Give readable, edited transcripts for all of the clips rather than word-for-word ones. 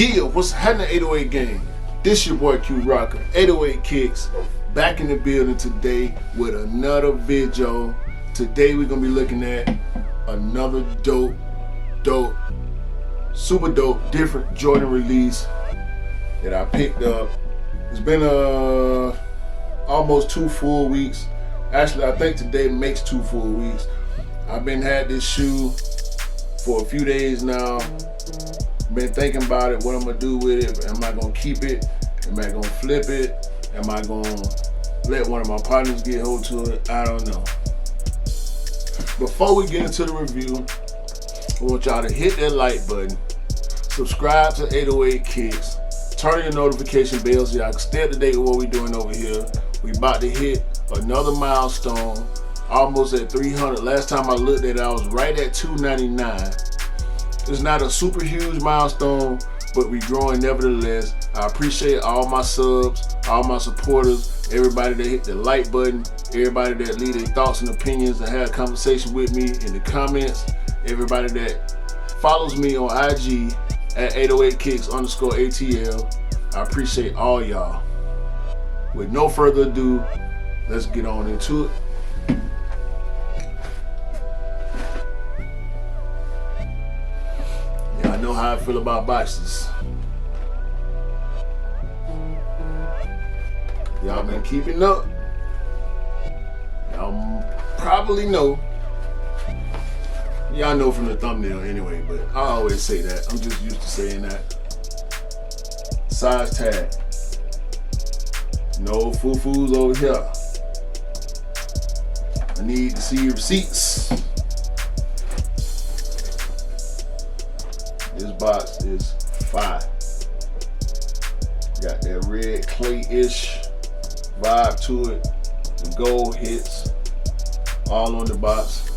Yeah, what's happening, 808 gang? This your boy Q Rocker, 808 Kicks, back in the building today with another video. Today we're gonna be looking at another dope, super dope, different Jordan release that I picked up. It's been almost 2 full weeks. Actually, I think today makes 2 full weeks. I've been had this shoe for a few days now. Been thinking about it, what I'm gonna do with it. Am I gonna keep it? Am I gonna flip it? Am I gonna let one of my partners get hold to it? I don't know. Before we get into the review, I want y'all to hit that like button, subscribe to 808 Kicks, turn your notification bell so y'all can stay up to date with what we're doing over here. We about to hit another milestone, almost at 300. Last time I looked at it, I was right at 299. It's not a super huge milestone, but we growing nevertheless. I appreciate all my subs, all my supporters, everybody that hit the like button, everybody that leave their thoughts and opinions and have a conversation with me in the comments, everybody that follows me on IG at 808kicks_ATL. I appreciate all y'all. With no further ado, let's get on into it. I know how I feel about boxes. Y'all been keeping up. Y'all probably know. Y'all know from the thumbnail anyway, but I always say that. I'm just used to saying that. Size tag. No foo-foos over here. I need to see your receipts. This box is fire. Got that red clay-ish vibe to it. The gold hits all on the box.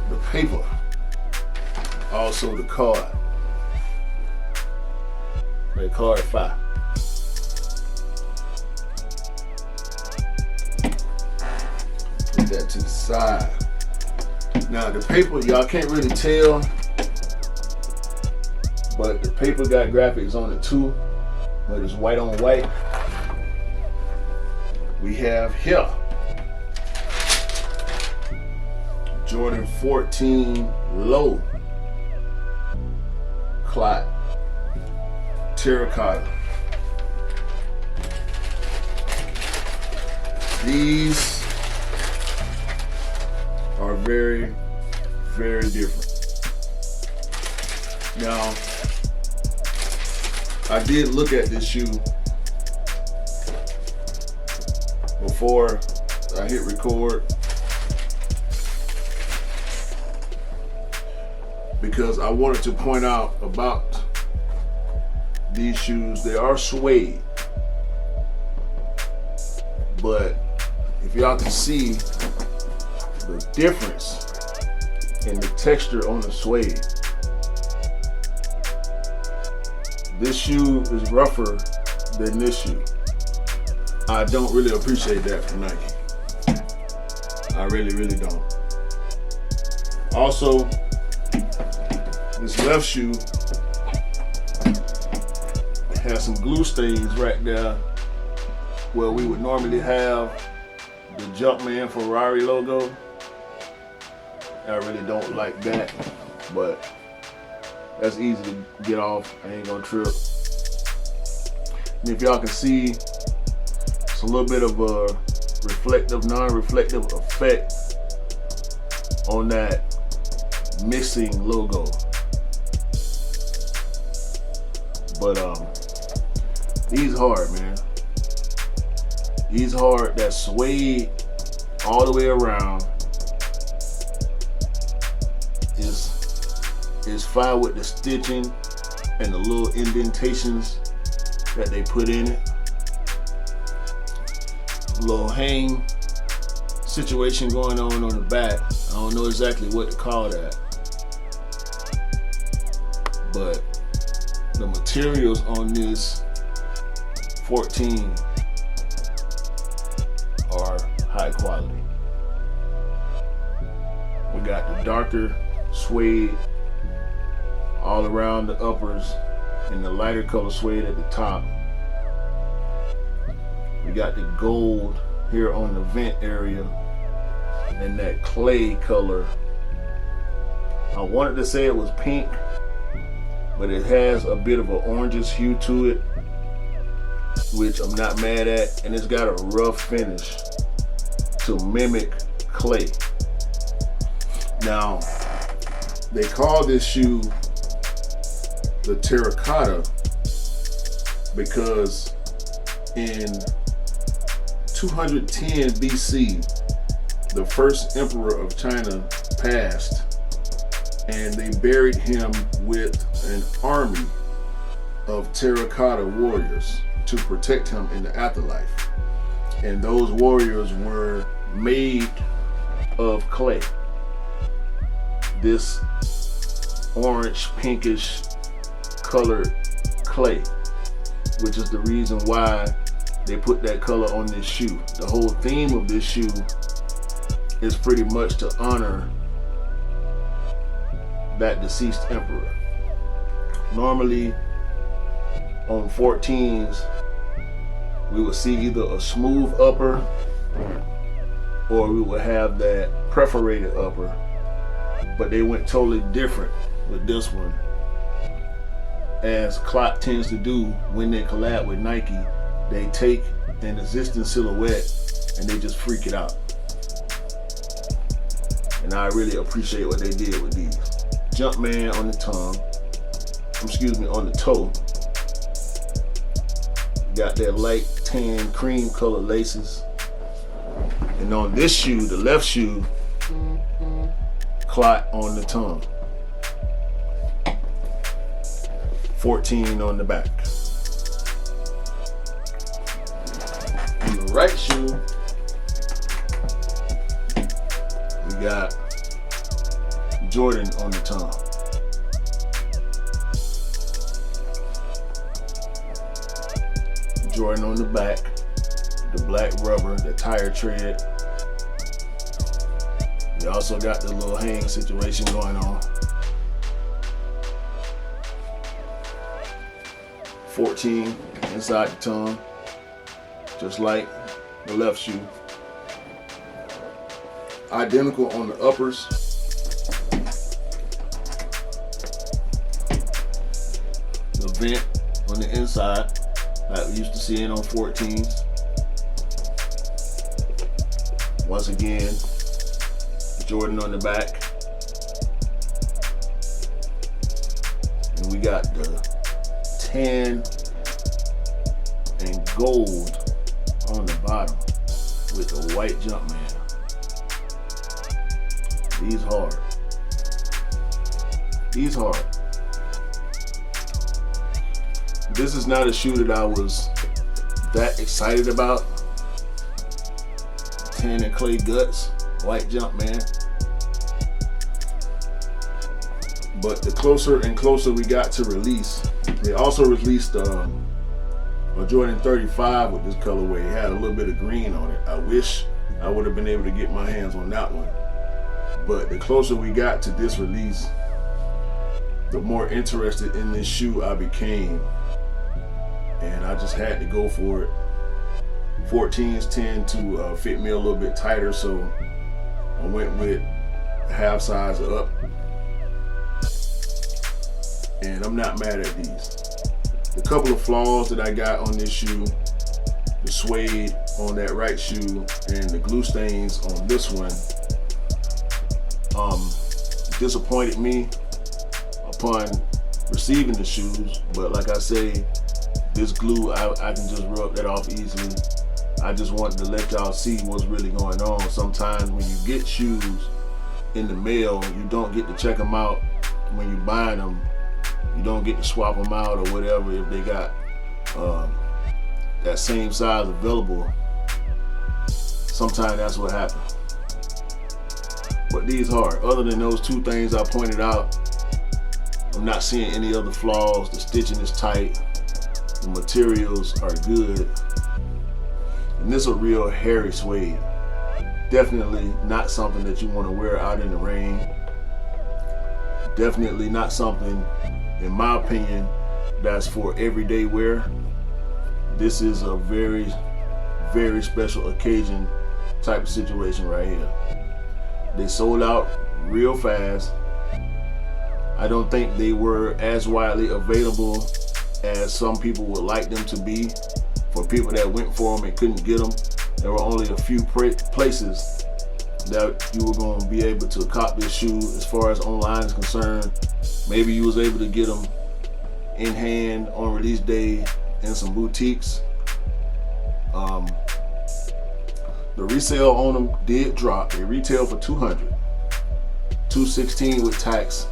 The paper, also the card. That card fire. Put that to the side. Now the paper, y'all can't really tell, but the paper got graphics on it too, but it's white on white. We have here Jordan 14 Low CLOT Terracotta. These are very, very different. Now, I did look at this shoe before I hit record because I wanted to point out about these shoes. They are suede, but if y'all can see the difference in the texture on the suede. This shoe is rougher than this shoe. I don't really appreciate that from Nike. I really don't. Also, this left shoe has some glue stains right there where we would normally have the Jumpman Ferrari logo. I really don't like that, but that's easy to get off. I ain't gonna trip. And if y'all can see, it's a little bit of a reflective, non-reflective effect on that missing logo. But these hard, man. These hard. That suede all the way around is fine with the stitching and the little indentations that they put in it. A little hang situation going on the back. I don't know exactly what to call that, but the materials on this 14 are high quality. We got the darker suede all around the uppers and the lighter color suede at the top. We got the gold here on the vent area and that clay color. I wanted to say it was pink, but it has a bit of an orangish hue to it, which I'm not mad at, and it's got a rough finish to mimic clay. Now, they call this shoe the Terracotta because in 210 BC, the first emperor of China passed, and they buried him with an army of terracotta warriors to protect him in the afterlife. And those warriors were made of clay. This orange, pinkish colored clay, which is the reason why they put that color on this shoe. The whole theme of this shoe is pretty much to honor that deceased emperor. Normally on 14s, we would see either a smooth upper or we would have that perforated upper, but they went totally different with this one, as CLOT tends to do when they collab with Nike. They take an existing silhouette and they just freak it out, and I really appreciate what they did with these. Jumpman on the tongue, on the toe. Got that light tan cream color laces. And on this shoe, the left shoe, CLOT on the tongue. 14 on the back. On the right shoe, we got Jordan on the tongue. Jordan on the back, the black rubber, the tire tread. We also got the little hang situation going on. 14 inside the tongue, just like the left shoe. Identical on the uppers. The vent on the inside, like we used to see it on 14s. Once again, Jordan on the back. And we got the tan and gold on the bottom with the white Jumpman. These hard. These hard. This is not a shoe that I was that excited about. Tan and clay guts, white Jumpman. But the closer and closer we got to release, they also released a Jordan 35 with this colorway. It had a little bit of green on it. I wish I would have been able to get my hands on that one. But the closer we got to this release, the more interested in this shoe I became. And I just had to go for it. 14s tend to fit me a little bit tighter, so I went with half size up. And I'm not mad at these. The couple of flaws that I got on this shoe, the suede on that right shoe and the glue stains on this one, disappointed me upon receiving the shoes. But like I say, this glue, I can just rub that off easily. I just wanted to let y'all see what's really going on. Sometimes when you get shoes in the mail, you don't get to check them out when you buy them. You don't get to swap them out or whatever if they got that same size available. Sometimes that's what happens. But these hard. Other than those two things I pointed out, I'm not seeing any other flaws. The stitching is tight. The materials are good. And this is a real hairy suede. Definitely not something that you want to wear out in the rain. Definitely not something, in my opinion, that's for everyday wear. This is a very, very special occasion type of situation right here. They sold out real fast. I don't think they were as widely available as some people would like them to be. For people that went for them and couldn't get them, there were only a few places that you were going to be able to cop this shoe. As far as online is concerned, maybe you was able to get them in hand on release day in some boutiques. The resale on them did drop. They retail for $200, $216 with tax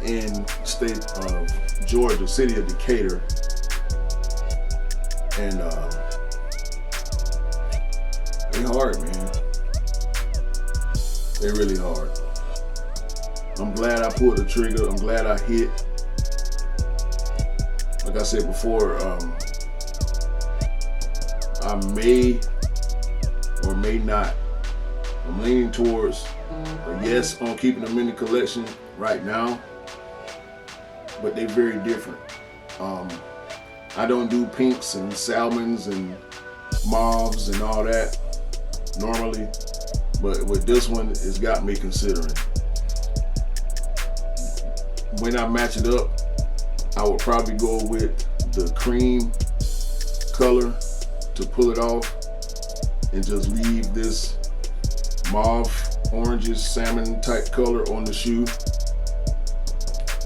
in state of Georgia, city of Decatur. And they hard, man. They really hard. I'm glad I pulled the trigger. I'm glad I hit. Like I said before, I may or may not. I'm leaning towards a yes on keeping them in the collection right now, but they're very different. I don't do pinks and salmons and mauves and all that normally, but with this one, it's got me considering. When I match it up, I would probably go with the cream color to pull it off and just leave this mauve, oranges, salmon type color on the shoe.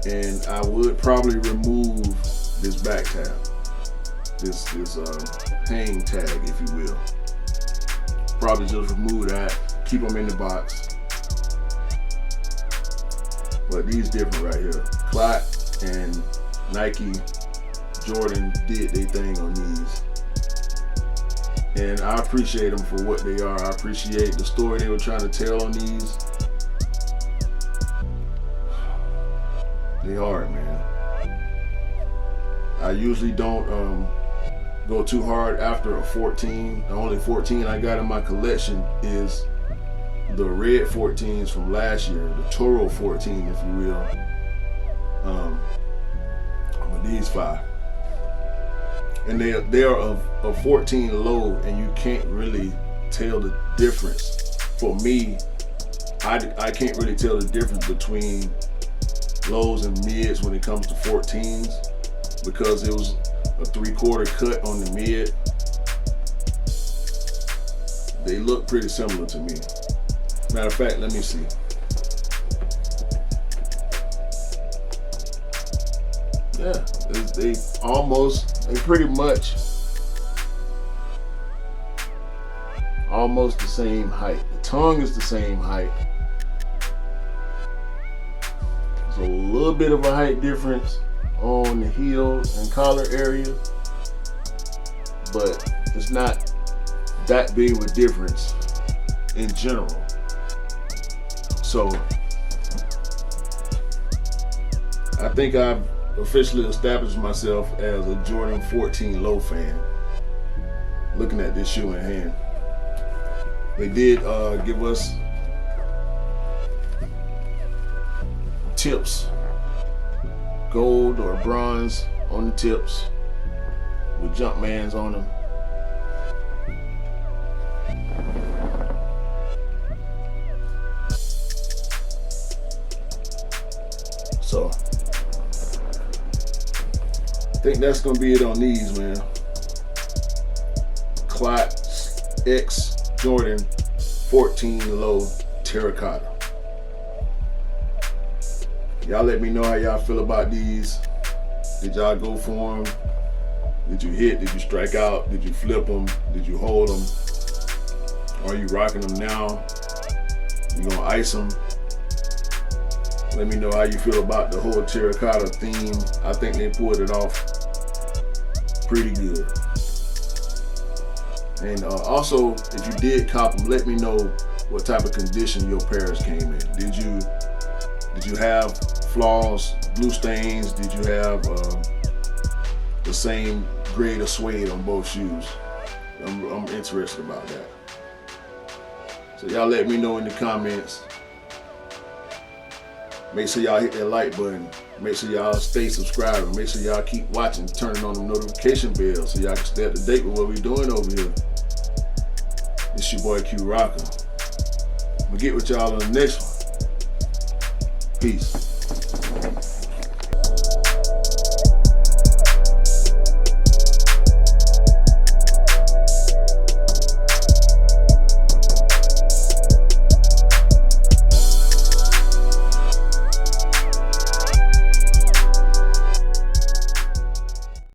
And I would probably remove this back tab, this hang tag, if you will. Probably just remove that, keep them in the box. But these different right here. CLOT and Nike, Jordan did their thing on these. And I appreciate them for what they are. I appreciate the story they were trying to tell on these. They hard, man. I usually don't go too hard after a 14. The only 14 I got in my collection is the red 14s from last year, the Toro 14, if you will. But these 5. And they are a 14 low, and you can't really tell the difference. For me, I can't really tell the difference between lows and mids when it comes to 14s, because it was a 3/4 cut on the mid. They look pretty similar to me. Matter of fact, let me see. Yeah, they pretty much almost the same height. The tongue is the same height. There's a little bit of a height difference on the heel and collar area, but it's not that big of a difference in general. So I think I've officially established myself as a Jordan 14 low fan, looking at this shoe in hand. They did give us tips, gold or bronze on the tips with Jumpmans on them. So I think that's gonna be it on these, man. CLOT X Jordan 14 low terracotta. Y'all let me know how y'all feel about these. Did y'all go for them? Did you hit? Did you strike out? Did you flip them? Did you hold them? Are you rocking them now? You gonna ice them? Let me know how you feel about the whole terracotta theme. I think they pulled it off pretty good. And also, if you did cop them, let me know what type of condition your pairs came in. Did you have flaws, blue stains? Did you have the same grade of suede on both shoes? I'm interested about that. So y'all let me know in the comments. Make sure y'all hit that like button. Make sure y'all stay subscribing. Make sure y'all keep watching, turning on the notification bell so y'all can stay up to date with what we're doing over here. It's your boy Q Rocker. I'm gonna get with y'all on the next one. Peace.